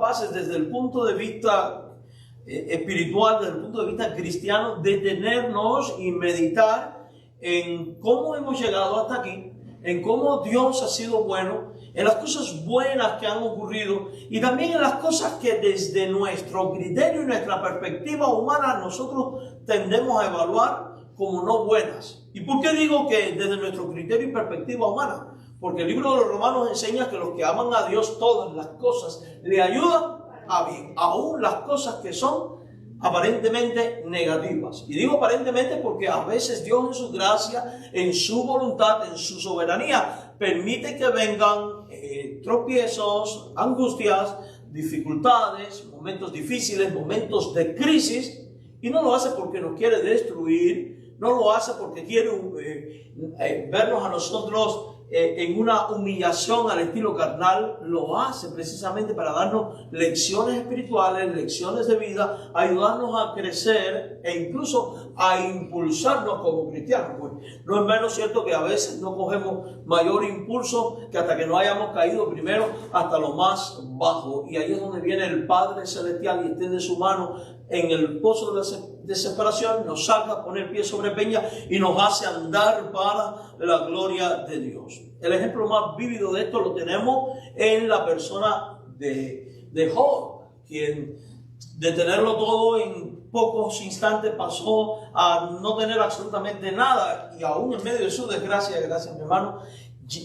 capaces desde el punto de vista espiritual, desde el punto de vista cristiano, detenernos y meditar en cómo hemos llegado hasta aquí, en cómo Dios ha sido bueno, en las cosas buenas que han ocurrido y también en las cosas que desde nuestro criterio y nuestra perspectiva humana nosotros tendemos a evaluar como no buenas. ¿Y por qué digo que desde nuestro criterio y perspectiva humana? Porque el libro de los Romanos enseña que los que aman a Dios, todas las cosas le ayudan a bien, aún las cosas que son aparentemente negativas. Y digo aparentemente porque a veces Dios en su gracia, en su voluntad, en su soberanía, permite que vengan tropiezos, angustias, dificultades, momentos difíciles, momentos de crisis, y no lo hace porque nos quiere destruir, no lo hace porque quiere vernos a nosotros en una humillación al estilo carnal. Lo hace precisamente para darnos lecciones espirituales, lecciones de vida, ayudarnos a crecer e incluso a impulsarnos como cristianos. Pues no es menos cierto que a veces no cogemos mayor impulso que hasta que no hayamos caído primero hasta lo más bajo, y ahí es donde viene el Padre Celestial y extiende su mano en el pozo de la desesperación, nos saca, pone el pie sobre peña y nos hace andar para la gloria de Dios. El ejemplo más vívido de esto lo tenemos en la persona de Job, quien de tenerlo todo en pocos instantes pasó a no tener absolutamente nada, y aún en medio de su desgracia, gracias mi hermano,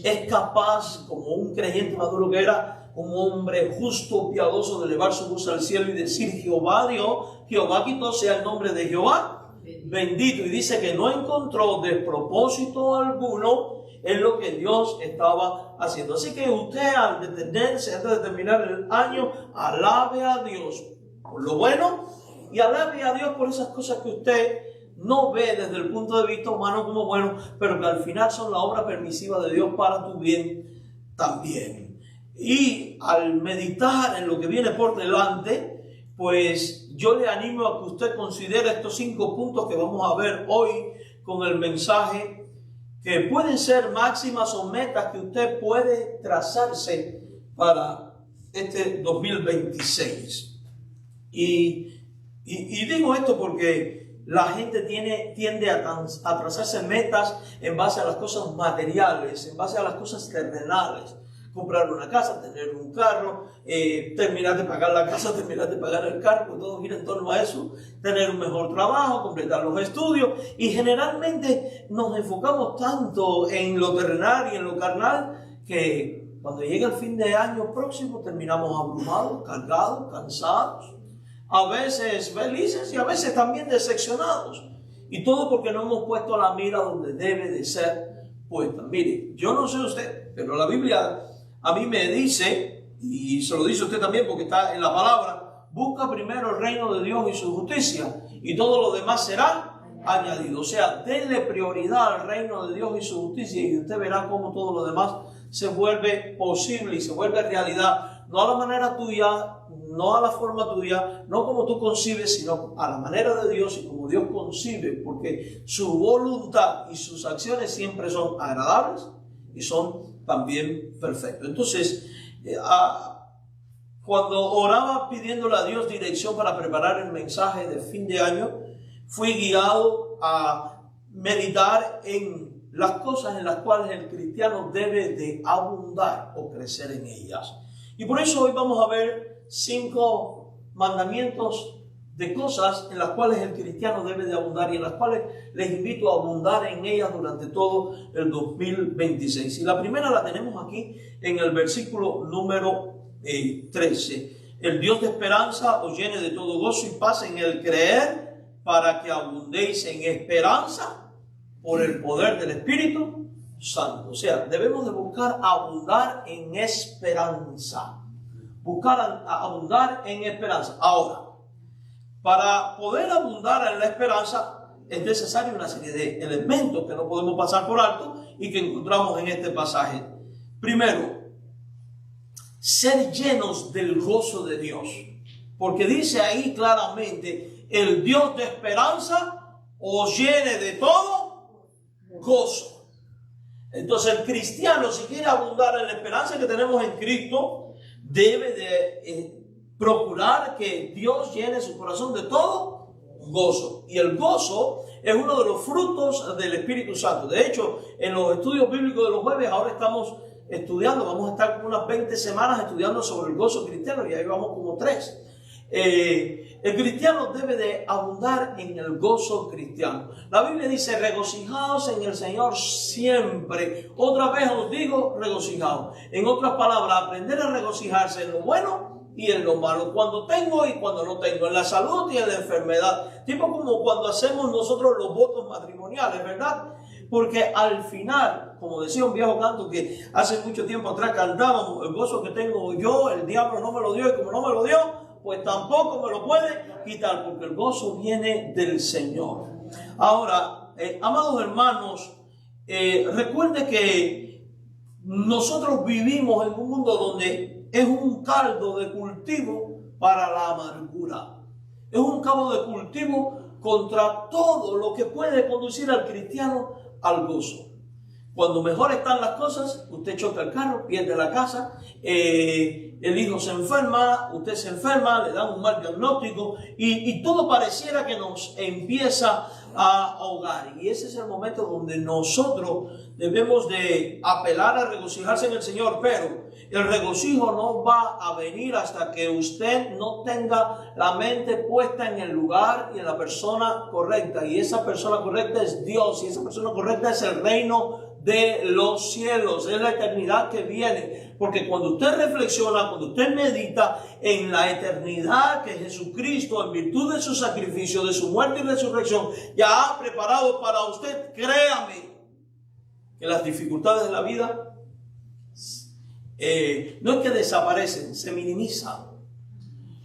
es capaz, como un creyente maduro que era, un hombre justo, piadoso, de elevar su voz al cielo y decir: Jehová dio, Jehová quitó, sea el nombre de Jehová bendito. Y dice que no encontró despropósito alguno en lo que Dios estaba haciendo. Así que usted, al detenerse, antes de terminar el año, alabe a Dios por lo bueno y alabe a Dios por esas cosas que usted no ve desde el punto de vista humano como bueno, pero que al final son la obra permisiva de Dios para tu bien también. Y al meditar en lo que viene por delante, pues yo le animo a que usted considere estos 5 puntos que vamos a ver hoy con el mensaje, que pueden ser máximas o metas que usted puede trazarse para este 2026. Y digo esto porque la gente tiende a trazarse metas en base a las cosas materiales, en base a las cosas terrenales. Comprar una casa, tener un carro, terminar de pagar la casa, terminar de pagar el carro, pues todo gira en torno a eso, tener un mejor trabajo, completar los estudios, y generalmente nos enfocamos tanto en lo terrenal y en lo carnal que cuando llega el fin de año próximo terminamos abrumados, cargados, cansados, a veces felices y a veces también decepcionados, y todo porque no hemos puesto la mira donde debe de ser puesta. Mire, yo no sé usted, pero la Biblia a mí me dice, y se lo dice usted también porque está en la palabra: busca primero el reino de Dios y su justicia, y todo lo demás será añadido. O sea, denle prioridad al reino de Dios y su justicia, y usted verá cómo todo lo demás se vuelve posible y se vuelve realidad, no a la manera tuya, no a la forma tuya, no como tú concibes, sino a la manera de Dios y como Dios concibe, porque su voluntad y sus acciones siempre son agradables y son también perfectos. Entonces, cuando oraba pidiéndole a Dios dirección para preparar el mensaje de fin de año, fui guiado a meditar en las cosas en las cuales el cristiano debe de abundar o crecer en ellas. Y por eso hoy vamos a ver 5 mandamientos de cosas en las cuales el cristiano debe de abundar y en las cuales les invito a abundar en ellas durante todo el 2026. Y la primera la tenemos aquí en el versículo número 13. El Dios de esperanza os llene de todo gozo y paz en el creer, para que abundéis en esperanza por el poder del Espíritu Santo. O sea, debemos de buscar abundar en esperanza. Buscar abundar en esperanza. Ahora, para poder abundar en la esperanza es necesaria una serie de elementos que no podemos pasar por alto y que encontramos en este pasaje. Primero, ser llenos del gozo de Dios, porque dice ahí claramente: el Dios de esperanza os llene de todo gozo. Entonces el cristiano, si quiere abundar en la esperanza que tenemos en Cristo, debe de procurar que Dios llene su corazón de todo gozo. Y el gozo es uno de los frutos del Espíritu Santo. De hecho, en los estudios bíblicos de los jueves, ahora estamos estudiando, vamos a estar como unas 20 semanas estudiando sobre el gozo cristiano, y ahí vamos como 3. El cristiano debe de abundar en el gozo cristiano. La Biblia dice: regocijaos en el Señor siempre. Otra vez os digo, regocijaos. En otras palabras, aprender a regocijarse en lo bueno y en lo malo, cuando tengo y cuando no tengo, en la salud y en la enfermedad. Tipo como cuando hacemos nosotros los votos matrimoniales, ¿verdad? Porque al final, como decía un viejo canto que hace mucho tiempo atrás cantábamos: el gozo que tengo yo, el diablo no me lo dio, y como no me lo dio, pues tampoco me lo puede quitar, porque el gozo viene del Señor. Ahora, amados hermanos, recuerde que nosotros vivimos en un mundo donde es un caldo de cultivo para la amargura. Es un caldo de cultivo contra todo lo que puede conducir al cristiano al gozo. Cuando mejor están las cosas, usted choca el carro, pierde la casa, el hijo se enferma, usted se enferma, le dan un mal diagnóstico y todo pareciera que nos empieza a ahogar. Y ese es el momento donde nosotros debemos de apelar a regocijarse en el Señor, pero el regocijo no va a venir hasta que usted no tenga la mente puesta en el lugar y en la persona correcta. Y esa persona correcta es Dios, y esa persona correcta es el reino de los cielos, es la eternidad que viene. Porque cuando usted reflexiona, cuando usted medita en la eternidad que Jesucristo, en virtud de su sacrificio, de su muerte y resurrección, ya ha preparado para usted, créame que las dificultades de la vida no es que desaparecen, se minimizan.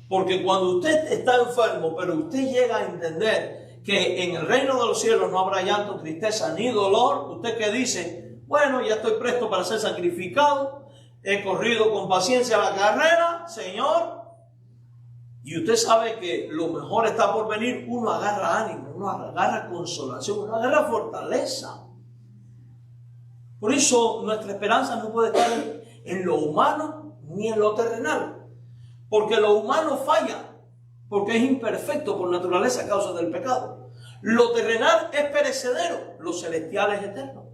Porque cuando usted está enfermo, pero usted llega a entender que en el reino de los cielos no habrá llanto, tristeza ni dolor, usted que dice: bueno, ya estoy presto para ser sacrificado, he corrido con paciencia la carrera, Señor, y usted sabe que lo mejor está por venir, uno agarra ánimo, uno agarra consolación, uno agarra fortaleza. Por eso nuestra esperanza no puede estar en lo humano ni en lo terrenal, porque lo humano falla, porque es imperfecto por naturaleza a causa del pecado. Lo terrenal es perecedero, lo celestial es eterno.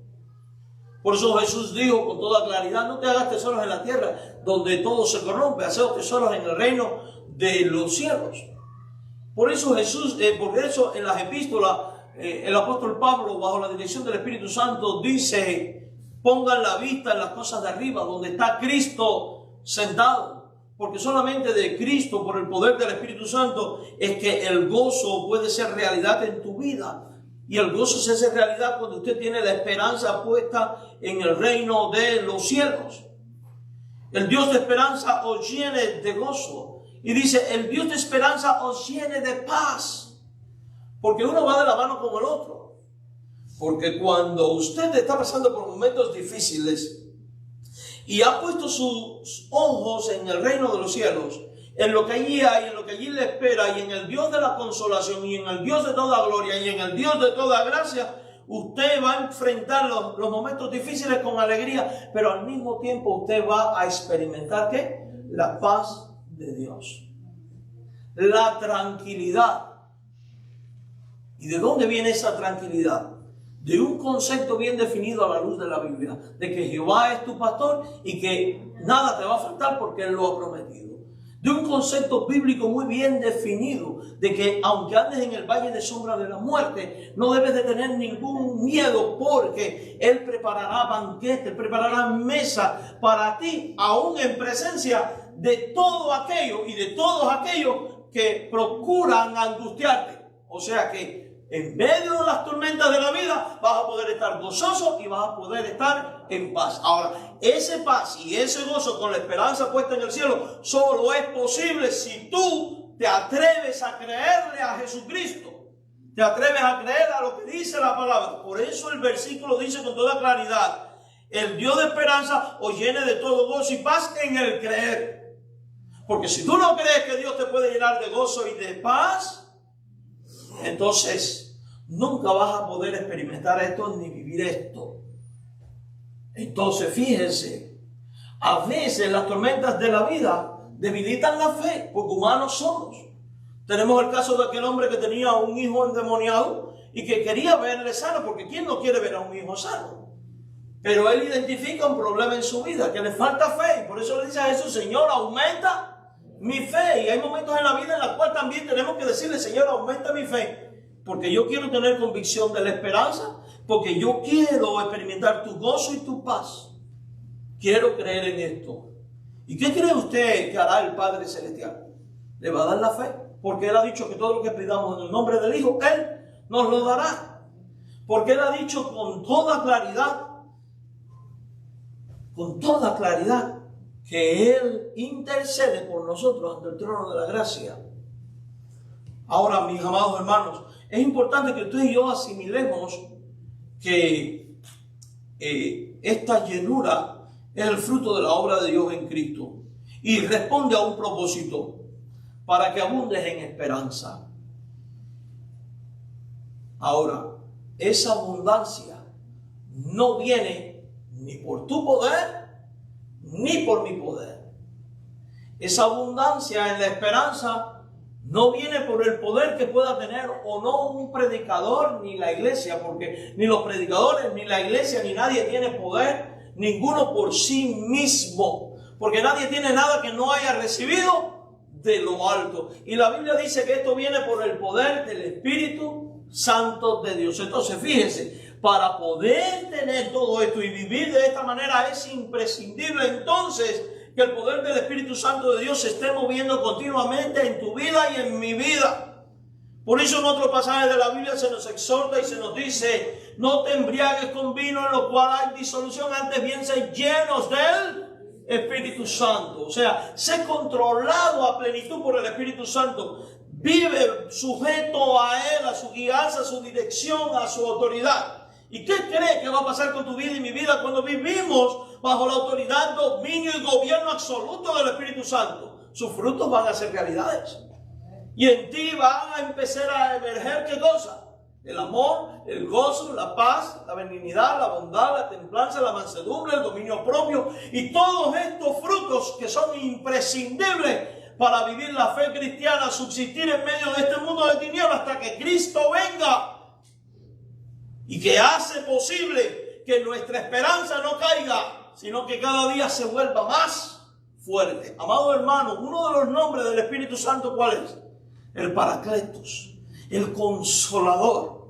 Por eso Jesús dijo con toda claridad: no te hagas tesoros en la tierra, donde todo se corrompe, haz tesoros en el reino de los cielos. Por eso en las epístolas, el apóstol Pablo, bajo la dirección del Espíritu Santo, dice: pongan la vista en las cosas de arriba, donde está Cristo sentado. Porque solamente de Cristo, por el poder del Espíritu Santo, es que el gozo puede ser realidad en tu vida. Y el gozo se hace realidad cuando usted tiene la esperanza puesta en el reino de los cielos. El Dios de esperanza os llene de gozo. Y dice: el Dios de esperanza os llene de paz. Porque uno va de la mano con el otro. Porque cuando usted está pasando por momentos difíciles y ha puesto sus ojos en el reino de los cielos, en lo que allí hay, en lo que allí le espera, y en el Dios de la consolación, y en el Dios de toda gloria, y en el Dios de toda gracia, usted va a enfrentar los momentos difíciles con alegría, pero al mismo tiempo usted va a experimentar ¿qué? La paz de Dios, la tranquilidad. ¿Y de dónde viene esa tranquilidad? De un concepto bien definido a la luz de la Biblia, de que Jehová es tu pastor y que nada te va a faltar porque Él lo ha prometido. De un concepto bíblico muy bien definido, de que aunque andes en el valle de sombra de la muerte, no debes de tener ningún miedo, porque Él preparará banquete, preparará mesa para ti, aún en presencia de todo aquello y de todos aquellos que procuran angustiarte. O sea que en medio de las tormentas de la vida vas a poder estar gozoso y vas a poder estar en paz. Ahora, ese paz y ese gozo con la esperanza puesta en el cielo solo es posible si tú te atreves a creerle a Jesucristo. Te atreves a creer a lo que dice la palabra. Por eso el versículo dice con toda claridad: el Dios de esperanza os llene de todo gozo y paz en el creer. Porque si tú no crees que Dios te puede llenar de gozo y de paz, entonces nunca vas a poder experimentar esto ni vivir esto. Entonces fíjense, a veces las tormentas de la vida debilitan la fe, porque humanos somos. Tenemos el caso de aquel hombre que tenía un hijo endemoniado y que quería verle sano, porque ¿quién no quiere ver a un hijo sano? Pero él identifica un problema en su vida, que le falta fe, y por eso le dice a Jesús: Señor, aumenta mi fe. Y hay momentos en la vida en los cuales también tenemos que decirle: Señor, aumenta mi fe, porque yo quiero tener convicción de la esperanza, porque yo quiero experimentar tu gozo y tu paz. Quiero creer en esto. ¿Y qué cree usted que hará el Padre Celestial? ¿Le va a dar la fe? Porque Él ha dicho que todo lo que pidamos en el nombre del Hijo, Él nos lo dará. Porque Él ha dicho con toda claridad, que Él intercede por nosotros ante el trono de la gracia. Ahora, mis amados hermanos, es importante que usted y yo asimilemos que esta llenura es el fruto de la obra de Dios en Cristo y responde a un propósito: para que abundes en esperanza. Ahora, esa abundancia no viene ni por tu poder ni por mi poder. Esa abundancia en la esperanza no viene por el poder que pueda tener o no un predicador ni la iglesia, porque ni los predicadores, ni la iglesia, ni nadie tiene poder, ninguno por sí mismo, porque nadie tiene nada que no haya recibido de lo alto. Y la Biblia dice que esto viene por el poder del Espíritu Santo de Dios. Entonces, fíjense, para poder tener todo esto y vivir de esta manera es imprescindible entonces que el poder del Espíritu Santo de Dios se esté moviendo continuamente en tu vida y en mi vida. Por eso en otro pasaje de la Biblia se nos exhorta y se nos dice: no te embriagues con vino en lo cual hay disolución, antes bien sé llenos del Espíritu Santo. O sea, sé controlado a plenitud por el Espíritu Santo. Vive sujeto a Él, a su guianza, a su dirección, a su autoridad. ¿Y qué cree que va a pasar con tu vida y mi vida cuando vivimos bajo la autoridad, dominio y gobierno absoluto del Espíritu Santo? Sus frutos van a ser realidades. Y en ti van a empezar a emerger ¿qué cosa? El amor, el gozo, la paz, la benignidad, la bondad, la templanza, la mansedumbre, el dominio propio. Y todos estos frutos que son imprescindibles para vivir la fe cristiana, subsistir en medio de este mundo de tinieblas hasta que Cristo venga. Y que hace posible que nuestra esperanza no caiga, sino que cada día se vuelva más fuerte. Amado hermano, uno de los nombres del Espíritu Santo, ¿cuál es? El Paracletos, el Consolador.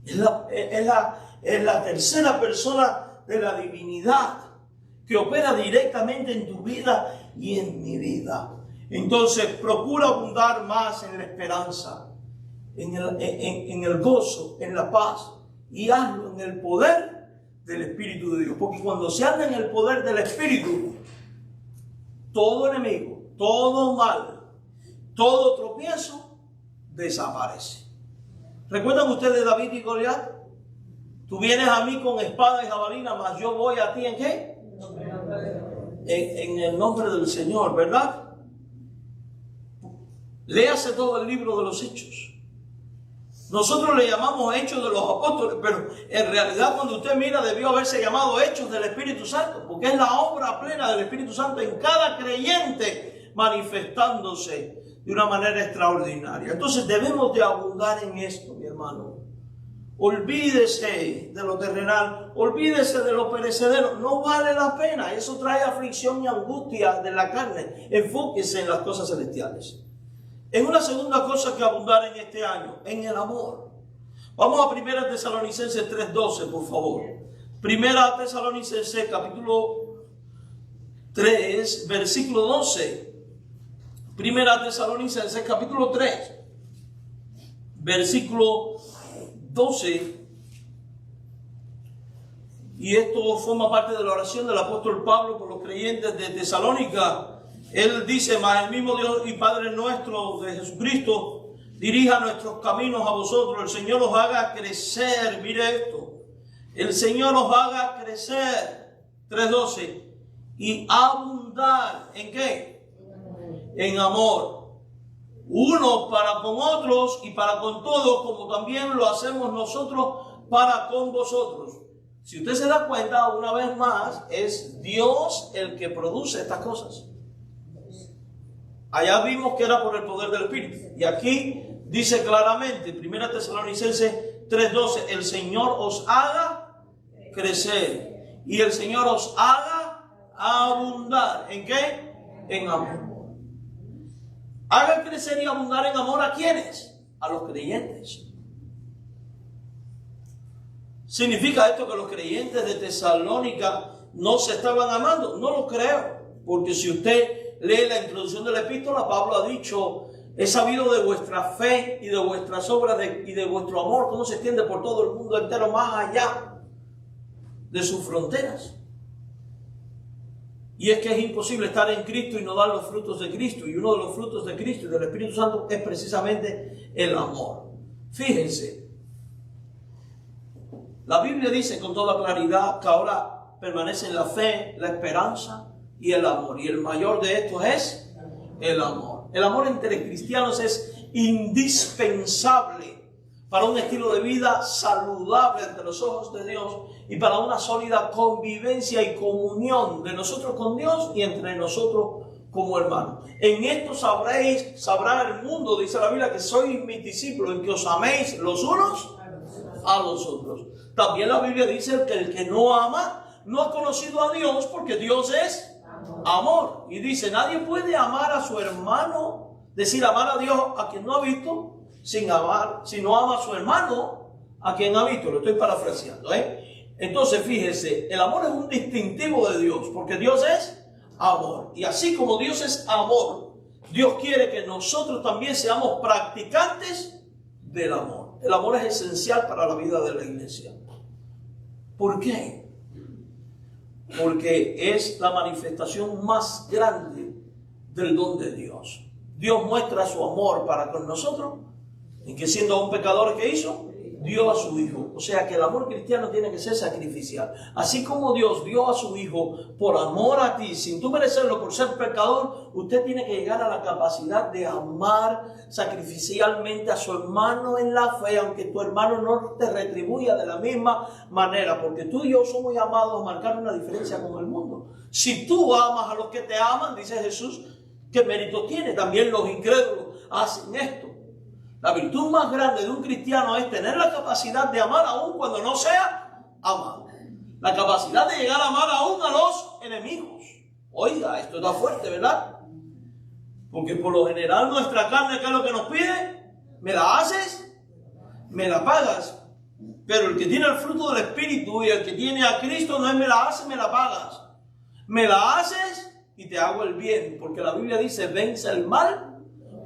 Es la tercera persona de la divinidad que opera directamente en tu vida y en mi vida. Entonces, procura abundar más en la esperanza, en el gozo, en la paz, y hazlo en el poder del Espíritu de Dios. Porque cuando se anda en el poder del Espíritu, todo enemigo, todo mal, todo tropiezo desaparece. ¿Recuerdan ustedes David y Goliat? Tú vienes a mí con espada y jabalina, mas yo voy a ti ¿en qué? En el nombre del Señor, ¿verdad? Léase todo el libro de los Hechos. Nosotros le llamamos Hechos de los Apóstoles, pero en realidad cuando usted mira debió haberse llamado Hechos del Espíritu Santo, porque es la obra plena del Espíritu Santo en cada creyente manifestándose de una manera extraordinaria. Entonces debemos de abundar en esto, mi hermano. Olvídese de lo terrenal, olvídese de lo perecedero, no vale la pena, eso trae aflicción y angustia de la carne. Enfóquese en las cosas celestiales. En una segunda cosa que abundar en este año, en el amor. Vamos a 1 Tesalonicenses 3:12, por favor. 1 Tesalonicenses capítulo 3, versículo 12. 1 Tesalonicenses capítulo 3, versículo 12. Y esto forma parte de la oración del apóstol Pablo por los creyentes de Tesalónica. Él dice: mas el mismo Dios y Padre nuestro de Jesucristo dirija nuestros caminos a vosotros. El Señor os haga crecer. Mire esto. El Señor os haga crecer. 3:12. Y abundar. ¿En qué? En amor. Unos para con otros y para con todos, como también lo hacemos nosotros para con vosotros. Si usted se da cuenta, una vez más, es Dios el que produce estas cosas. Allá vimos que era por el poder del Espíritu. Y aquí dice claramente, 1 Tesalonicenses 3:12, el Señor os haga crecer y el Señor os haga abundar. ¿En qué? En amor. Haga crecer y abundar en amor ¿a quiénes? A los creyentes. ¿Significa esto que los creyentes de Tesalónica no se estaban amando? No lo creo, porque si usted lee la introducción de la epístola, Pablo ha dicho, he sabido de vuestra fe y de vuestras obras y de vuestro amor, cómo se extiende por todo el mundo entero, más allá de sus fronteras. Y es que es imposible estar en Cristo y no dar los frutos de Cristo. Y uno de los frutos de Cristo y del Espíritu Santo es precisamente el amor. Fíjense, la Biblia dice con toda claridad que ahora permanecen la fe, la esperanza y el amor. Y el mayor de estos es el amor. El amor entre cristianos es indispensable para un estilo de vida saludable ante los ojos de Dios y para una sólida convivencia y comunión de nosotros con Dios y entre nosotros como hermanos. En esto sabrá el mundo, dice la Biblia, que sois mis discípulos, en que os améis los unos a los otros. También la Biblia dice que el que no ama no ha conocido a Dios, porque Dios es amor. Y dice, nadie puede amar a su hermano, decir amar a Dios a quien no ha visto, si no ama a su hermano a quien ha visto. Lo estoy parafraseando, Entonces fíjese, el amor es un distintivo de Dios, porque Dios es amor. Y así como Dios es amor, Dios quiere que nosotros también seamos practicantes del amor. El amor es esencial para la vida de la iglesia. ¿Por qué? Porque es la manifestación más grande del don de Dios. Dios muestra su amor para con nosotros en que siendo un pecador que hizo, dio a su Hijo. O sea que el amor cristiano tiene que ser sacrificial. Así como Dios dio a su Hijo por amor a ti, sin tú merecerlo por ser pecador, usted tiene que llegar a la capacidad de amar sacrificialmente a su hermano en la fe, aunque tu hermano no te retribuya de la misma manera, porque tú y yo somos llamados a marcar una diferencia con el mundo. Si tú amas a los que te aman, dice Jesús, ¿qué mérito tiene? También los incrédulos hacen esto. La virtud más grande de un cristiano es tener la capacidad de amar aún cuando no sea amado. La capacidad de llegar a amar aún a los enemigos. Oiga, esto está fuerte, ¿verdad? Porque por lo general nuestra carne, ¿qué es lo que nos pide? ¿Me la haces? ¿Me la pagas? Pero el que tiene el fruto del Espíritu y el que tiene a Cristo no es me la haces, me la pagas. Me la haces y te hago el bien. Porque la Biblia dice, vence el mal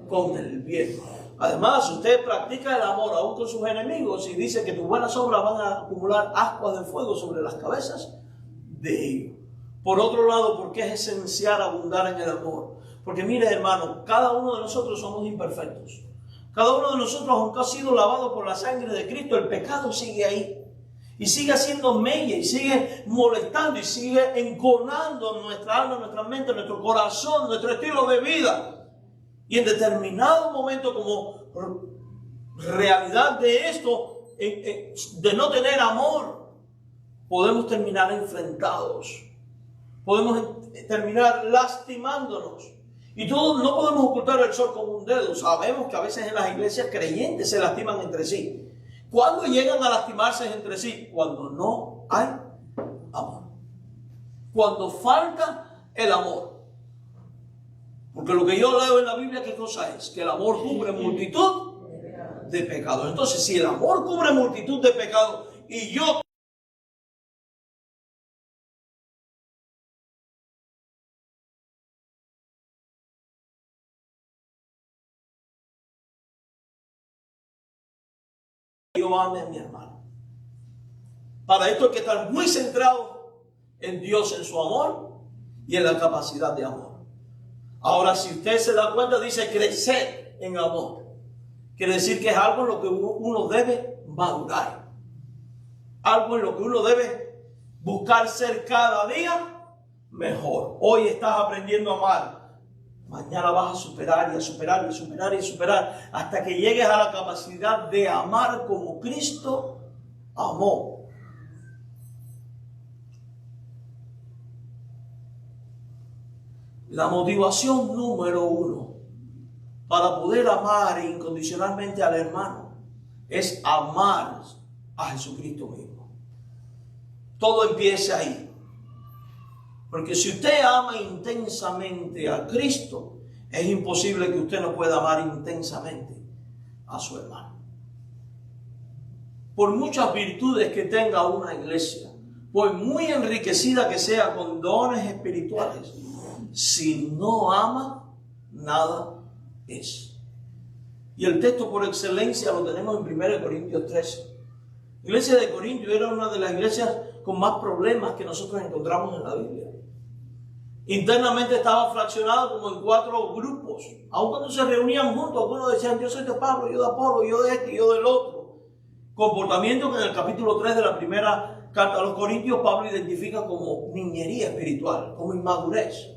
con el bien. Además, usted practica el amor aún con sus enemigos y dice que tus buenas obras van a acumular ascuas de fuego sobre las cabezas de ellos. Por otro lado, ¿por qué es esencial abundar en el amor? Porque mire, hermano, cada uno de nosotros somos imperfectos. Cada uno de nosotros, aunque ha sido lavado por la sangre de Cristo, el pecado sigue ahí. Y sigue haciendo mella, y sigue molestando, y sigue enconando nuestra alma, nuestra mente, nuestro corazón, nuestro estilo de vida. Y en determinado momento, como realidad de esto, de no tener amor, podemos terminar enfrentados. Podemos terminar lastimándonos. Y todos no podemos ocultar el sol con un dedo. Sabemos que a veces en las iglesias creyentes se lastiman entre sí. ¿Cuándo llegan a lastimarse entre sí? Cuando no hay amor. Cuando falta el amor. Porque lo que yo leo en la Biblia, ¿qué cosa es? Que el amor cubre multitud de pecados. Entonces, si el amor cubre multitud de pecados y yo ame a mi hermano. Para esto hay que estar muy centrado en Dios, en su amor y en la capacidad de amor. Ahora, si usted se da cuenta, dice crecer en amor. Quiere decir que es algo en lo que uno debe madurar. Algo en lo que uno debe buscar ser cada día mejor. Hoy estás aprendiendo a amar. Mañana vas a superar y a superar y a superar y a superar hasta que llegues a la capacidad de amar como Cristo amó. La motivación número 1 para poder amar incondicionalmente al hermano es amar a Jesucristo mismo. Todo empieza ahí. Porque si usted ama intensamente a Cristo, es imposible que usted no pueda amar intensamente a su hermano. Por muchas virtudes que tenga una iglesia, por muy enriquecida que sea con dones espirituales, si no ama, nada es. Y el texto por excelencia lo tenemos en 1 Corintios 13. La iglesia de Corintio era una de las iglesias con más problemas que nosotros encontramos en la Biblia. Internamente estaba fraccionado como en 4 grupos. Aun cuando se reunían juntos, algunos decían: yo soy de Pablo, yo de Apolo, yo de este y yo del otro. Comportamiento que en el capítulo 3 de la primera carta a los Corintios Pablo identifica como niñería espiritual, como inmadurez.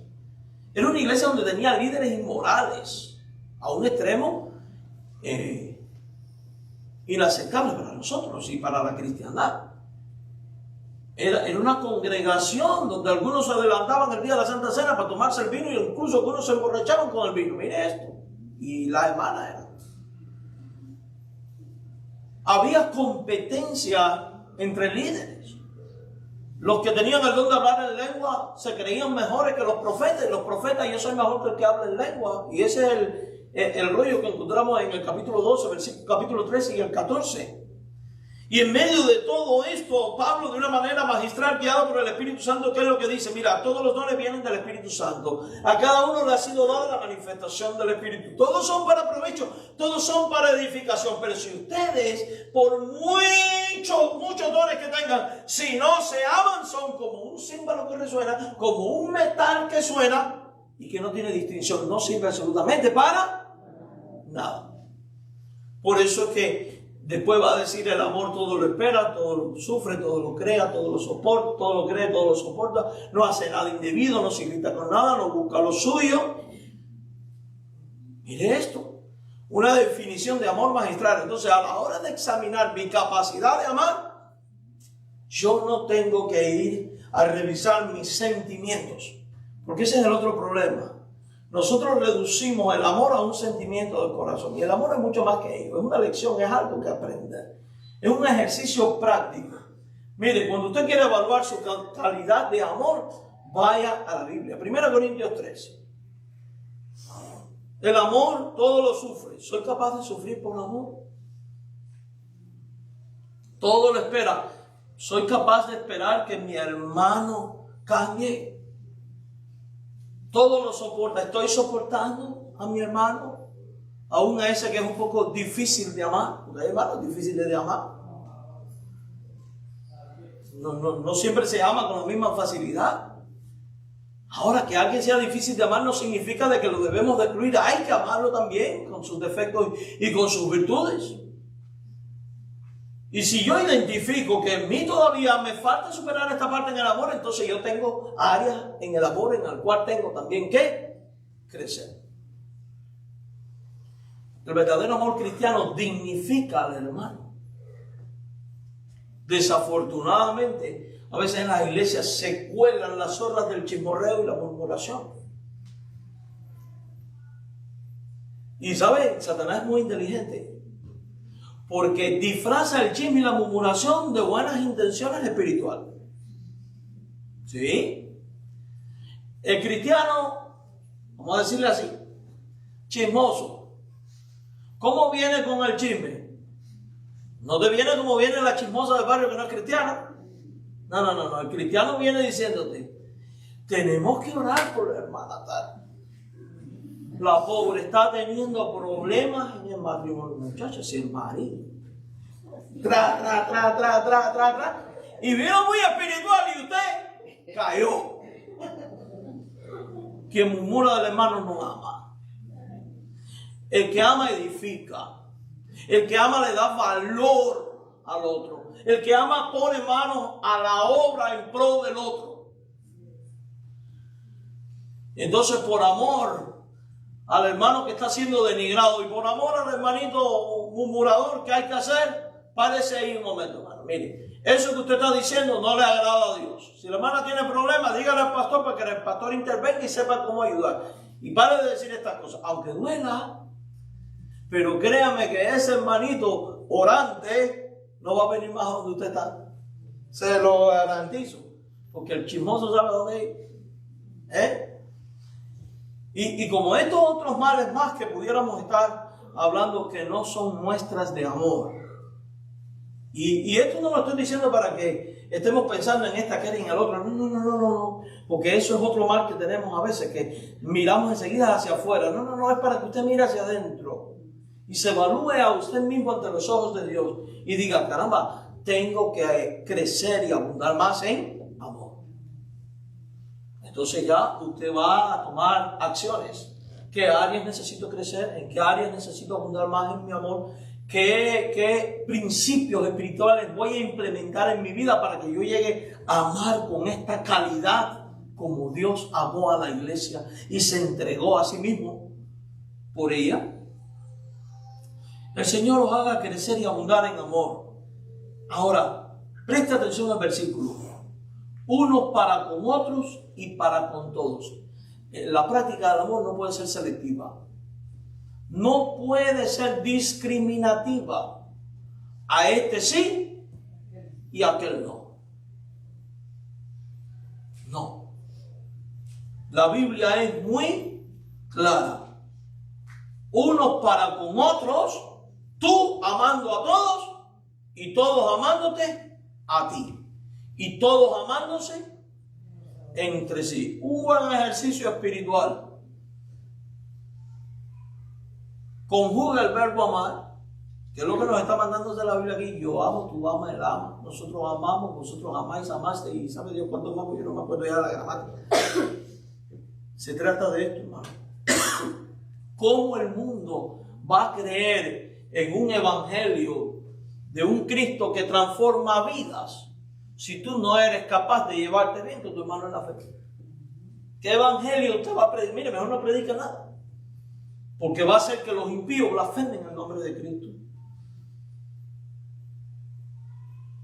Era una iglesia donde tenía líderes inmorales a un extremo inaceptable para nosotros y para la cristiandad. Era una congregación donde algunos se adelantaban el día de la Santa Cena para tomarse el vino, y incluso algunos se emborrachaban con el vino. Mire esto. Y la hermana era. Había competencia entre líderes. Los que tenían el don de hablar en lengua se creían mejores que los profetas. Y los profetas: yo soy mejor que el que habla en lengua. Y ese es el rollo que encontramos en el capítulo 12, capítulo 13 y el 14. Y en medio de todo esto, Pablo, de una manera magistral, guiado por el Espíritu Santo, ¿qué es lo que dice? Mira, todos los dones vienen del Espíritu Santo. A cada uno le ha sido dada la manifestación del Espíritu. Todos son para provecho, todos son para edificación. Pero si ustedes, por muchos dones que tengan, si no se aman, son como un címbalo que resuena, como un metal que suena y que no tiene distinción. No sirve absolutamente para nada. Por eso es que después va a decir: el amor todo lo espera, todo lo sufre, todo lo crea, todo lo soporta, todo lo cree, todo lo soporta. No hace nada indebido, no se irrita con nada, no busca lo suyo. Mire esto, una definición de amor magistral. Entonces, a la hora de examinar mi capacidad de amar, yo no tengo que ir a revisar mis sentimientos, porque ese es el otro problema. Nosotros reducimos el amor a un sentimiento del corazón. Y el amor es mucho más que ello. Es una lección, es algo que aprender. Es un ejercicio práctico. Mire, cuando usted quiere evaluar su calidad de amor, vaya a la Biblia. 1 Corintios 13. El amor todo lo sufre. ¿Soy capaz de sufrir por amor? Todo lo espera. ¿Soy capaz de esperar que mi hermano cambie? Todo lo soporta. ¿Estoy soportando a mi hermano? Aún a ese que es un poco difícil de amar. Porque hay hermanos difíciles de amar. No siempre se ama con la misma facilidad. Ahora, que alguien sea difícil de amar no significa de que lo debemos destruir. Hay que amarlo también, con sus defectos y con sus virtudes. Y si yo identifico que en mí todavía me falta superar esta parte en el amor, entonces yo tengo áreas en el amor en el cual tengo también que crecer. El verdadero amor cristiano dignifica al hermano. Desafortunadamente, a veces en las iglesias se cuelan las zorras del chismorreo y la murmuración. Y ¿saben? Satanás es muy inteligente, porque disfraza el chisme y la murmuración de buenas intenciones espirituales. ¿Sí? El cristiano, vamos a decirle así, chismoso, ¿cómo viene con el chisme? No te viene como viene la chismosa del barrio que no es cristiana. No. El cristiano viene diciéndote: tenemos que orar por la hermana tal. La pobre está teniendo problemas en el matrimonio. Muchachos, el marido. Tra. Y vino muy espiritual y usted cayó. Quien murmura del hermano no ama. El que ama edifica. El que ama le da valor al otro. El que ama pone manos a la obra en pro del otro. Entonces, por amor al hermano que está siendo denigrado y por amor al hermanito murmurador, ¿qué hay que hacer? Párese ahí un momento, hermano. Mire, eso que usted está diciendo no le agrada a Dios. Si la hermana tiene problemas, dígale al pastor para que el pastor intervenga y sepa cómo ayudar. Y pare de decir estas cosas. Aunque duela, Pero créame que ese hermanito orante no va a venir más a donde usted está. Se lo garantizo. Porque el chismoso sabe dónde ir. Y como estos otros males más que pudiéramos estar hablando que no son muestras de amor. Y esto no lo estoy diciendo para que estemos pensando en esta que en el otro. No. Porque eso es otro mal que tenemos a veces, que miramos enseguida hacia afuera. No, es para que usted mire hacia adentro. Y se evalúe a usted mismo ante los ojos de Dios. Y diga, caramba, tengo que crecer y abundar más en amor. Entonces ya usted va a tomar acciones. ¿Qué áreas necesito crecer? ¿En qué áreas necesito abundar más en mi amor? ¿Qué principios espirituales voy a implementar en mi vida para que yo llegue a amar con esta calidad como Dios amó a la iglesia y se entregó a sí mismo por ella? El Señor os haga crecer y abundar en amor. Ahora, presta atención al versículo. Unos para con otros y para con todos. La práctica del amor no puede ser selectiva. No puede ser discriminativa. A este sí y a aquel no. No. La Biblia es muy clara. Unos para con otros, tú amando a todos y todos amándote a ti. Y todos amándose entre sí. Un buen ejercicio espiritual. Conjuga el verbo amar, que es lo que nos está mandando de la Biblia aquí. Yo amo, tú amas, él ama. Nosotros amamos, vosotros amáis, amaste. Y sabe Dios cuánto amamos, yo no me acuerdo ya de la gramática. Se trata de esto, hermano. ¿Cómo el mundo va a creer en un evangelio de un Cristo que transforma vidas si tú no eres capaz de llevarte bien con tu hermano en la fe? ¿Qué evangelio usted va a predicar? Mire, mejor no predica nada. Porque va a hacer que los impíos blasfemen el nombre de Cristo.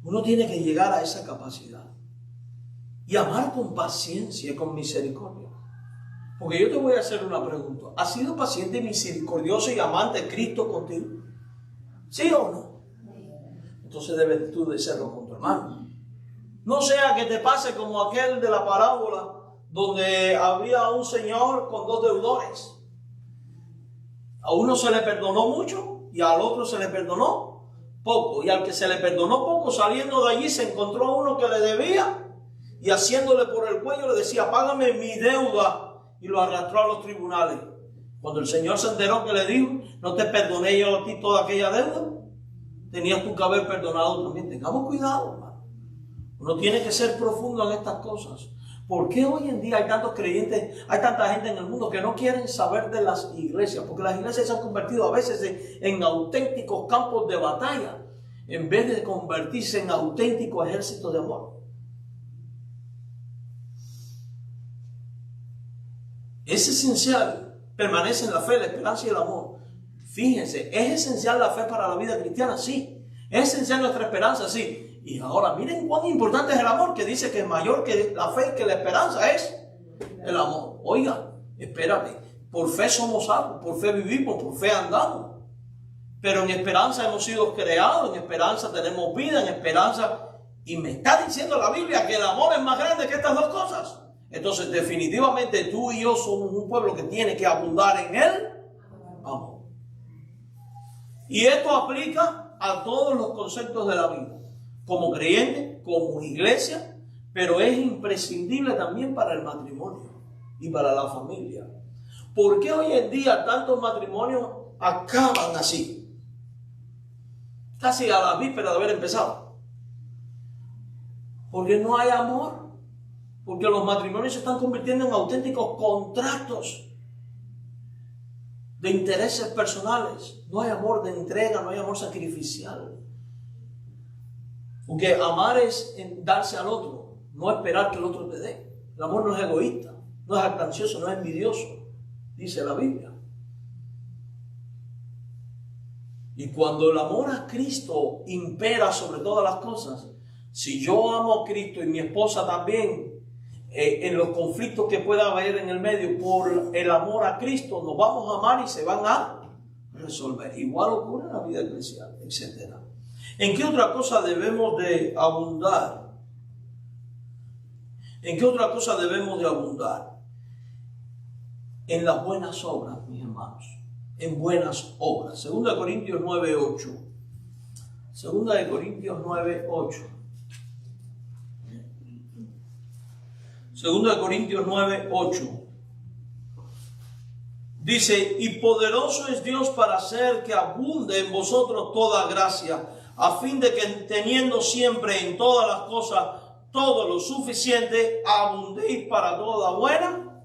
Uno tiene que llegar a esa capacidad. Y amar con paciencia y con misericordia. Porque yo te voy a hacer una pregunta. ¿Has sido paciente, misericordioso y amante Cristo contigo? ¿Sí o no? Entonces debes tú de serlo con tu hermano. No sea que te pase como aquel de la parábola donde había un señor con dos deudores. A uno se le perdonó mucho y al otro se le perdonó poco. Y al que se le perdonó poco, saliendo de allí, se encontró a uno que le debía y haciéndole por el cuello le decía, págame mi deuda. Y lo arrastró a los tribunales. Cuando el Señor se enteró, que le dijo, no te perdoné yo a ti toda aquella deuda. Tenías tú que haber perdonado también. Tengamos cuidado, hermano. Uno tiene que ser profundo en estas cosas. ¿Por qué hoy en día hay tantos creyentes, hay tanta gente en el mundo que no quieren saber de las iglesias? Porque las iglesias se han convertido a veces en auténticos campos de batalla, en vez de convertirse en auténticos ejércitos de amor. Es esencial, permanece en la fe, la esperanza y el amor. Fíjense, ¿es esencial la fe para la vida cristiana? Sí. ¿Es esencial nuestra esperanza? Sí. Y ahora miren cuán importante es el amor, que dice que es mayor que la fe y que la esperanza es el amor. Oiga, espérate, por fe somos salvos, por fe vivimos, por fe andamos. Pero en esperanza hemos sido creados, en esperanza tenemos vida, en esperanza. Y me está diciendo la Biblia que el amor es más grande que estas dos cosas. Entonces definitivamente tú y yo somos un pueblo que tiene que abundar en el amor. Y esto aplica a todos los conceptos de la vida. Como creyente, como iglesia, pero es imprescindible también para el matrimonio y para la familia. ¿Por qué hoy en día tantos matrimonios acaban así? Casi a la víspera de haber empezado. Porque no hay amor. Porque los matrimonios se están convirtiendo en auténticos contratos de intereses personales. No hay amor de entrega, no hay amor sacrificial. Porque amar es darse al otro, no esperar que el otro te dé. El amor no es egoísta, no es jactancioso, no es envidioso, dice la Biblia. Y cuando el amor a Cristo impera sobre todas las cosas, si yo amo a Cristo y mi esposa también, en los conflictos que pueda haber en el medio, por el amor a Cristo, nos vamos a amar y se van a resolver. Igual ocurre en la vida eclesial, etc. ¿En qué otra cosa debemos de abundar? ¿En qué otra cosa debemos de abundar? En las buenas obras, mis hermanos. En buenas obras. 2 Corintios 9:8. 2 Corintios 9:8. 2 Corintios 9:8. Dice, y poderoso es Dios para hacer que abunde en vosotros toda gracia, a fin de que teniendo siempre en todas las cosas todo lo suficiente, abundéis para toda buena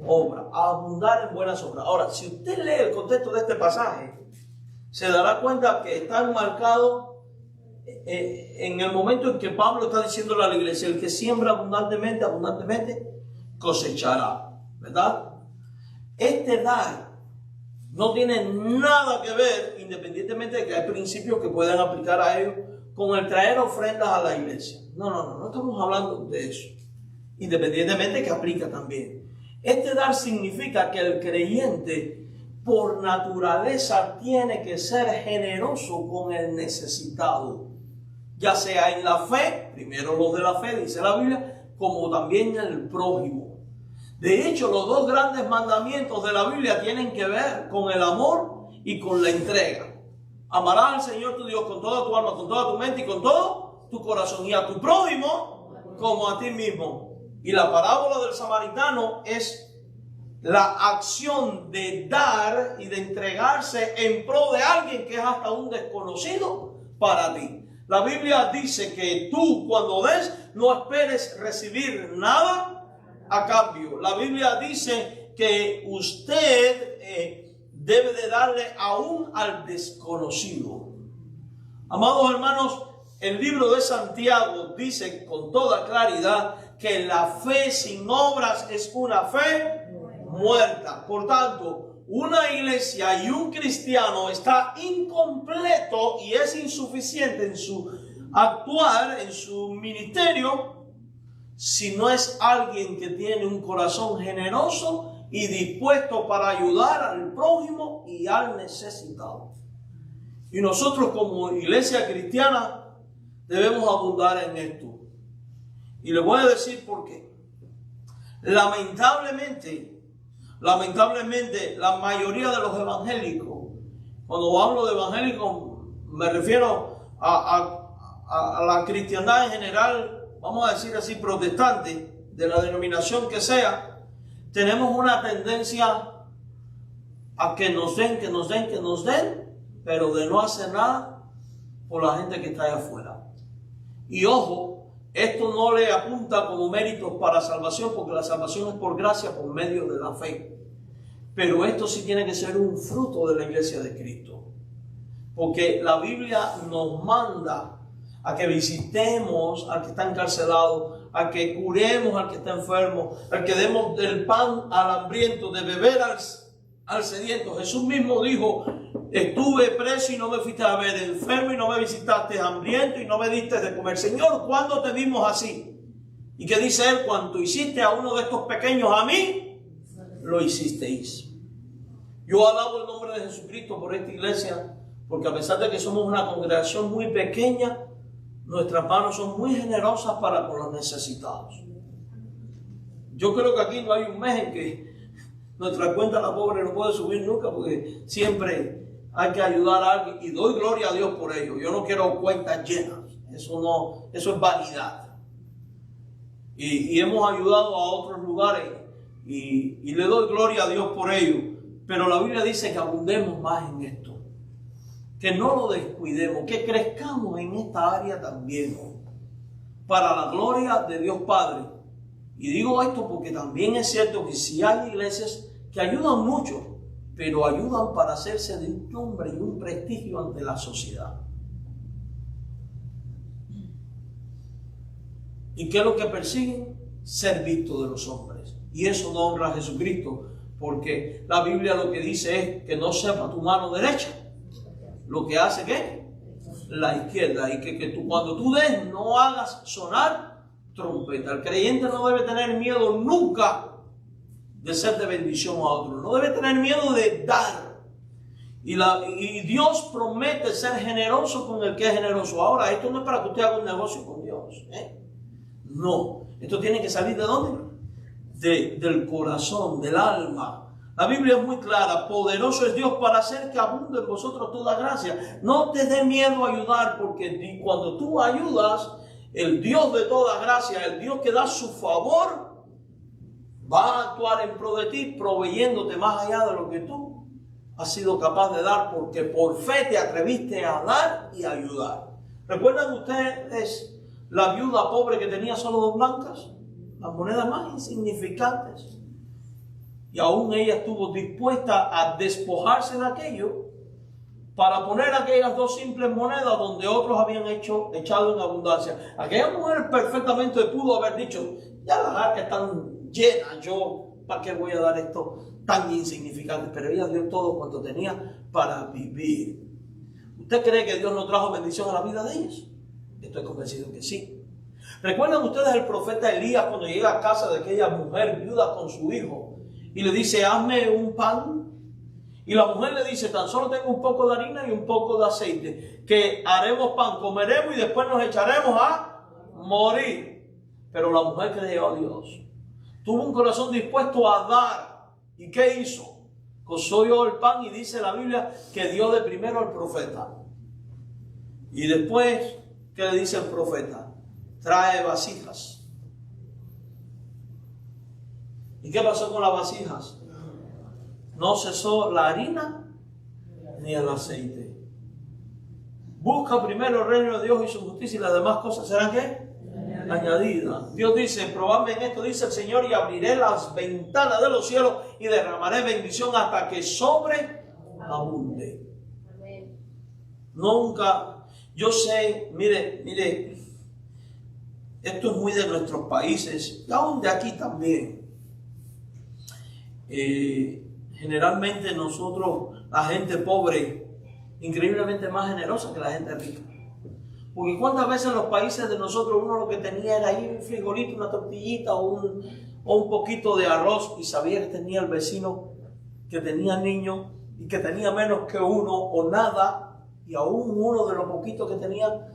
obra. Abundar en buenas obras. Ahora, si usted lee el contexto de este pasaje, se dará cuenta que está enmarcado en el momento en que Pablo está diciéndole a la iglesia, el que siembra abundantemente, abundantemente cosechará, ¿verdad? Este dar no tiene nada que ver, independientemente de que hay principios que puedan aplicar a ellos, con el traer ofrendas a la iglesia. No estamos hablando de eso. Independientemente que aplica también. Este dar significa que el creyente por naturaleza tiene que ser generoso con el necesitado. Ya sea en la fe, primero los de la fe, dice la Biblia, como también en el prójimo. De hecho, los dos grandes mandamientos de la Biblia tienen que ver con el amor y con la entrega. Amarás al Señor tu Dios con toda tu alma, con toda tu mente y con todo tu corazón. Y a tu prójimo como a ti mismo. Y la parábola del samaritano es la acción de dar y de entregarse en pro de alguien que es hasta un desconocido para ti. La Biblia dice que tú cuando des no esperes recibir nada a cambio. La Biblia dice que usted debe de darle aún al desconocido. Amados hermanos, el libro de Santiago dice con toda claridad que la fe sin obras es una fe muerta. Por tanto, una iglesia y un cristiano está incompleto y es insuficiente en su actuar, en su ministerio, si no es alguien que tiene un corazón generoso y dispuesto para ayudar al prójimo y al necesitado. Y nosotros como iglesia cristiana debemos abundar en esto. Y les voy a decir por qué. Lamentablemente, la mayoría de los evangélicos, cuando hablo de evangélicos, me refiero a la cristiandad en general, vamos a decir así, protestante, de la denominación que sea, tenemos una tendencia a que nos den, pero de no hacer nada por la gente que está allá afuera. Y ojo, esto no le apunta como méritos para salvación, porque la salvación es por gracia, por medio de la fe. Pero esto sí tiene que ser un fruto de la iglesia de Cristo. Porque la Biblia nos manda a que visitemos al que está encarcelado, a que curemos al que está enfermo, al que demos del pan al hambriento, de beber al sediento. Jesús mismo dijo, estuve preso y no me fuiste a ver, enfermo y no me visitaste, hambriento y no me diste de comer. Señor, ¿cuándo te vimos así? ¿Y qué dice él? Cuanto hiciste a uno de estos pequeños, a mí, lo hicisteis. Yo alabo el nombre de Jesucristo por esta iglesia, porque a pesar de que somos una congregación muy pequeña, nuestras manos son muy generosas para con los necesitados. Yo creo que aquí no hay un mes en que nuestra cuenta la pobre no puede subir nunca, porque siempre hay que ayudar a alguien y doy gloria a Dios por ello. Yo no quiero cuentas llenas, eso es vanidad. Y hemos ayudado a otros lugares y le doy gloria a Dios por ello. Pero la Biblia dice que abundemos más en esto. Que no lo descuidemos, que crezcamos en esta área también, para la gloria de Dios Padre. Y digo esto porque también es cierto que si hay iglesias que ayudan mucho, pero ayudan para hacerse de un nombre y un prestigio ante la sociedad. ¿Y qué es lo que persiguen? Ser visto de los hombres. Y eso no honra a Jesucristo, porque la Biblia lo que dice es que no sepa tu mano derecha lo que hace ¿qué? La izquierda. Y que tú, cuando tú des, no hagas sonar trompeta. El creyente no debe tener miedo nunca de ser de bendición a otros. No debe tener miedo de dar. Y Dios promete ser generoso con el que es generoso. Ahora, esto no es para que usted haga un negocio con Dios. No, esto tiene que salir ¿de dónde? Del corazón, del alma. La Biblia es muy clara, poderoso es Dios para hacer que abunde en vosotros toda gracia. No te dé miedo a ayudar, porque cuando tú ayudas, el Dios de toda gracia, el Dios que da su favor, va a actuar en pro de ti, proveyéndote más allá de lo que tú has sido capaz de dar, porque por fe te atreviste a dar y a ayudar. ¿Recuerdan ustedes la viuda pobre que tenía solo 2 blancas? Las monedas más insignificantes. Y aún ella estuvo dispuesta a despojarse de aquello para poner aquellas 2 simples monedas donde otros habían echado en abundancia. Aquella mujer perfectamente pudo haber dicho, ya las arcas están llenas, yo ¿para qué voy a dar esto tan insignificante? Pero ella dio todo cuanto tenía para vivir. ¿Usted cree que Dios no trajo bendición a la vida de ellas? Estoy convencido que sí. ¿Recuerdan ustedes el profeta Elías cuando llega a casa de aquella mujer viuda con su hijo? Y le dice, hazme un pan. Y la mujer le dice, tan solo tengo un poco de harina y un poco de aceite, que haremos pan, comeremos y después nos echaremos a morir. Pero la mujer creyó a Dios. Tuvo un corazón dispuesto a dar. ¿Y qué hizo? Coció el pan y dice la Biblia que dio de primero al profeta. Y después, ¿qué le dice el profeta? Trae vasijas. ¿Y qué pasó con las vasijas? No cesó la harina ni el aceite. Busca primero el reino de Dios y su justicia, y las demás cosas serán ¿qué? Añadidas. Dios dice, probadme en esto, dice el Señor, y abriré las ventanas de los cielos y derramaré bendición hasta que sobreabunde. Nunca, yo sé, mire, esto es muy de nuestros países y aún de aquí también. Generalmente nosotros, la gente pobre, increíblemente más generosa que la gente rica. Porque cuántas veces en los países de nosotros uno lo que tenía era ahí un frijolito, una tortillita o un poquito de arroz, y sabía que tenía el vecino que tenía niños y que tenía menos que uno o nada, y aún uno de los poquitos que tenía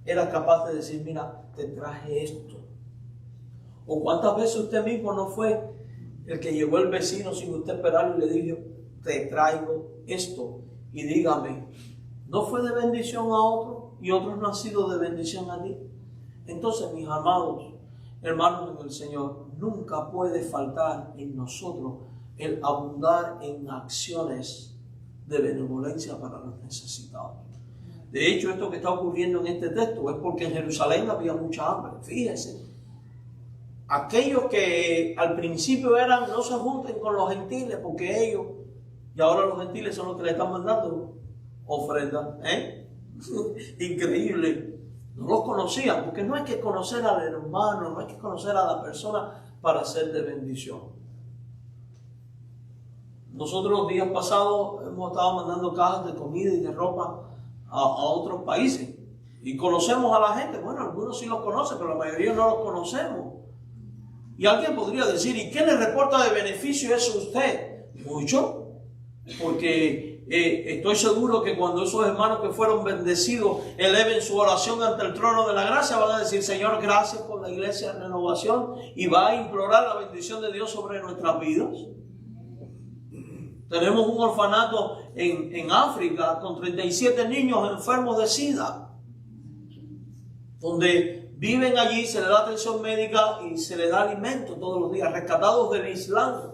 era capaz de decir, mira, te traje esto. O cuántas veces usted mismo no fue el que llegó el vecino sin usted esperarlo y le dijo, te traigo esto, y dígame, ¿no fue de bendición a otro y otros no han sido de bendición a ti? Entonces, mis amados hermanos en el Señor, nunca puede faltar en nosotros el abundar en acciones de benevolencia para los necesitados. De hecho, esto que está ocurriendo en este texto es porque en Jerusalén había mucha hambre. Fíjense, aquellos que al principio eran, no se junten con los gentiles porque ellos, y ahora los gentiles son los que le están mandando ofrendas. Increíble. No los conocían, porque no hay que conocer al hermano, no hay que conocer a la persona para ser de bendición. Nosotros los días pasados hemos estado mandando cajas de comida y de ropa a otros países y conocemos a la gente. Bueno, algunos sí los conocen, pero la mayoría no los conocemos. Y alguien podría decir, ¿y qué le reporta de beneficio eso a usted? Mucho, porque estoy seguro que cuando esos hermanos que fueron bendecidos eleven su oración ante el trono de la gracia, van a decir, Señor, gracias por la iglesia de renovación, y va a implorar la bendición de Dios sobre nuestras vidas. Tenemos un orfanato en África con 37 niños enfermos de SIDA, donde viven allí, se les da atención médica y se les da alimento todos los días, rescatados del Islam.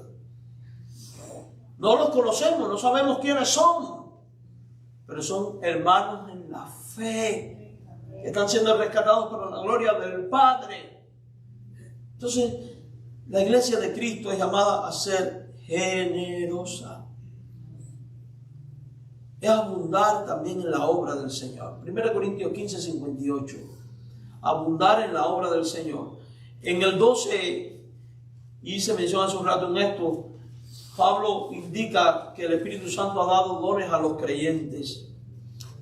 No los conocemos, no sabemos quiénes son, pero son hermanos en la fe, que están siendo rescatados por la gloria del Padre. Entonces, la iglesia de Cristo es llamada a ser generosa. Es abundar también en la obra del Señor. 1 Corintios 15, 58. Abundar en la obra del Señor. En el 12, y se menciona hace un rato en esto, Pablo indica que el Espíritu Santo ha dado dones a los creyentes.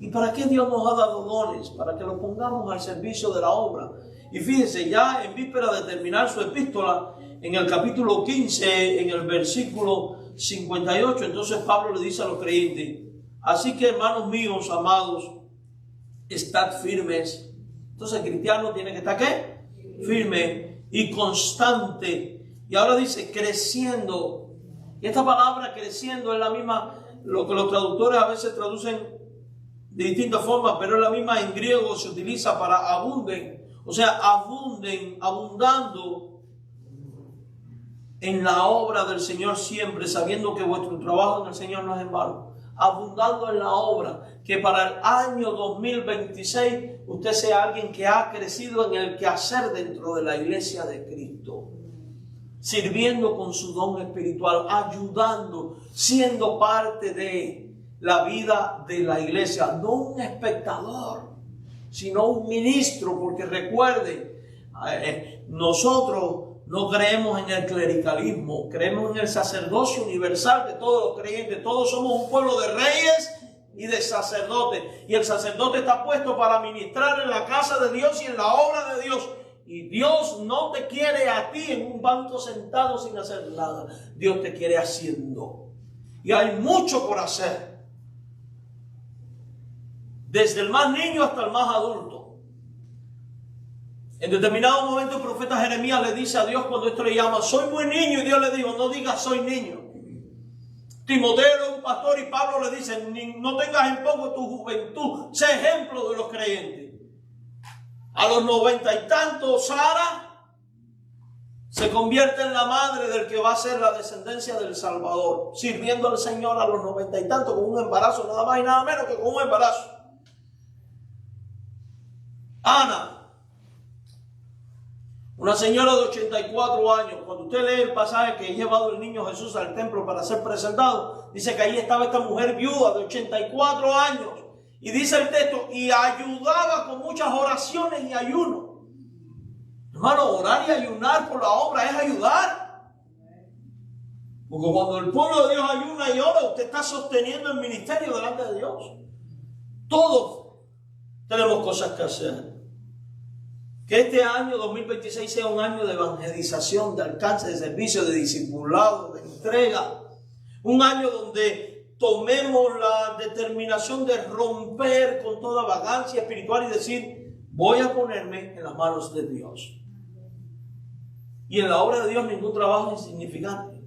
¿Y para qué Dios nos ha dado dones? Para que los pongamos al servicio de la obra. Y fíjense, ya en víspera de terminar su epístola, en el capítulo 15, en el versículo 58, entonces Pablo le dice a los creyentes: así que, hermanos míos, amados, estad firmes. Entonces el cristiano tiene que estar ¿qué? Firme y constante. Y ahora dice creciendo. Y esta palabra creciendo es la misma, lo que los traductores a veces traducen de distintas formas, pero es la misma en griego, se utiliza para abunden. O sea, abunden, abundando en la obra del Señor siempre, sabiendo que vuestro trabajo en el Señor no es en vano. Abundando en la obra, que para el año 2026 usted sea alguien que ha crecido en el quehacer dentro de la iglesia de Cristo, sirviendo con su don espiritual, ayudando, siendo parte de la vida de la iglesia, no un espectador, sino un ministro, porque recuerde, nosotros no creemos en el clericalismo, creemos en el sacerdocio universal de todos los creyentes. Todos somos un pueblo de reyes y de sacerdotes. Y el sacerdote está puesto para ministrar en la casa de Dios y en la obra de Dios. Y Dios no te quiere a ti en un banco sentado sin hacer nada. Dios te quiere haciendo. Y hay mucho por hacer. Desde el más niño hasta el más adulto. En determinado momento el profeta Jeremías le dice a Dios cuando esto le llama: soy muy niño, y Dios le dijo: no digas soy niño. Timoteo es un pastor y Pablo le dice: no tengas en poco tu juventud, sé ejemplo de los creyentes. A los 90 y tantos, Sara se convierte en la madre del que va a ser la descendencia del Salvador, sirviendo al Señor a los 90 y tantos con un embarazo, nada más y nada menos que con un embarazo. Ana, una señora de 84 años, cuando usted lee el pasaje que ha llevado el niño Jesús al templo para ser presentado, dice que ahí estaba esta mujer viuda de 84 años. Y dice el texto, y ayudaba con muchas oraciones y ayunos. Hermano, orar y ayunar por la obra es ayudar. Porque cuando el pueblo de Dios ayuna y ora, usted está sosteniendo el ministerio delante de Dios. Todos tenemos cosas que hacer. Que este año 2026 sea un año de evangelización, de alcance, de servicio, de discipulado, de entrega. Un año donde tomemos la determinación de romper con toda vagancia espiritual y decir: voy a ponerme en las manos de Dios. Y en la obra de Dios ningún trabajo es insignificante.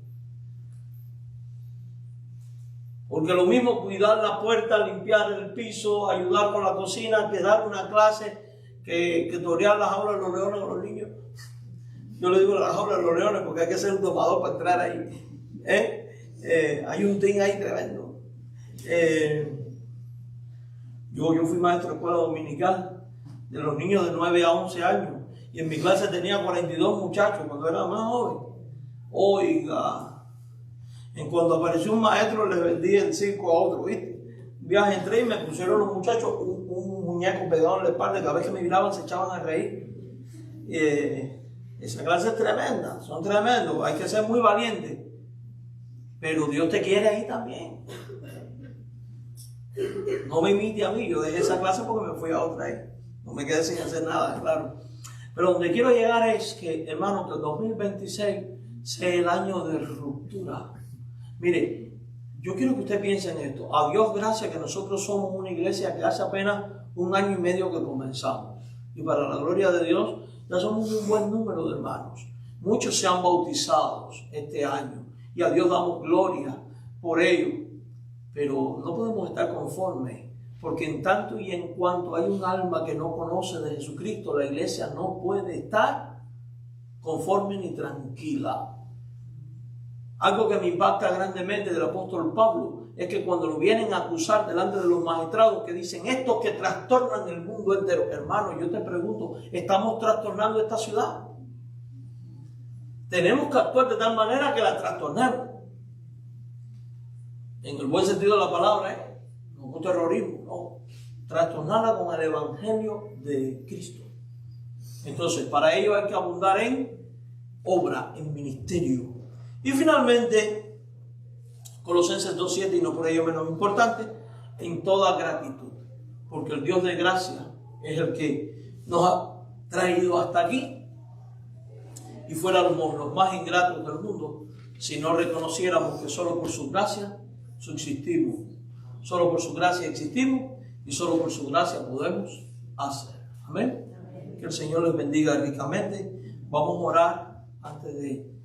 Porque lo mismo cuidar la puerta, limpiar el piso, ayudar con la cocina, que dar una clase, que torear las jaulas de los leones a los niños. Yo le digo las jaulas de los leones porque hay que ser un domador para entrar ahí. Hay un team ahí tremendo. Yo fui maestro de escuela dominical de los niños de 9 a 11 años. Y en mi clase tenía 42 muchachos cuando era más joven. Oiga, en cuanto apareció un maestro le vendí el circo a otro, ¿viste? Un viaje entré y me pusieron los muchachos un muñeco pegado en la espalda, y cada vez que me miraban se echaban a reír. Esa clase es tremenda, son tremendos, hay que ser muy valiente. Pero Dios te quiere ahí también. No me imite a mí, yo dejé esa clase porque me fui a otra ahí. No me quedé sin hacer nada, claro. Pero donde quiero llegar es que, hermano, que el 2026 sea el año de ruptura. Mire, yo quiero que usted piense en esto. A Dios gracias que nosotros somos una iglesia que hace apenas 1 año y medio que comenzamos. Y para la gloria de Dios, ya somos un buen número de hermanos. Muchos se han bautizado este año. Y a Dios damos gloria por ello. Pero no podemos estar conformes. Porque en tanto y en cuanto hay un alma que no conoce de Jesucristo, la iglesia no puede estar conforme ni tranquila. Algo que me impacta grandemente del apóstol Pablo es que cuando lo vienen a acusar delante de los magistrados, que dicen estos que trastornan el mundo entero. Hermano, yo te pregunto, ¿estamos trastornando esta ciudad? Tenemos que actuar de tal manera que la trastornemos. En el buen sentido de la palabra, no con terrorismo, no. Trastornarla con el evangelio de Cristo. Entonces, para ello hay que abundar en obra, en ministerio. Y finalmente, Colosenses 2:7, y no por ello menos importante, en toda gratitud. Porque el Dios de gracia es el que nos ha traído hasta aquí. Y fuéramos los más ingratos del mundo, si no reconociéramos que solo por su gracia subsistimos, solo por su gracia existimos y solo por su gracia podemos hacer. Amén. Que el Señor les bendiga ricamente. Vamos a orar antes de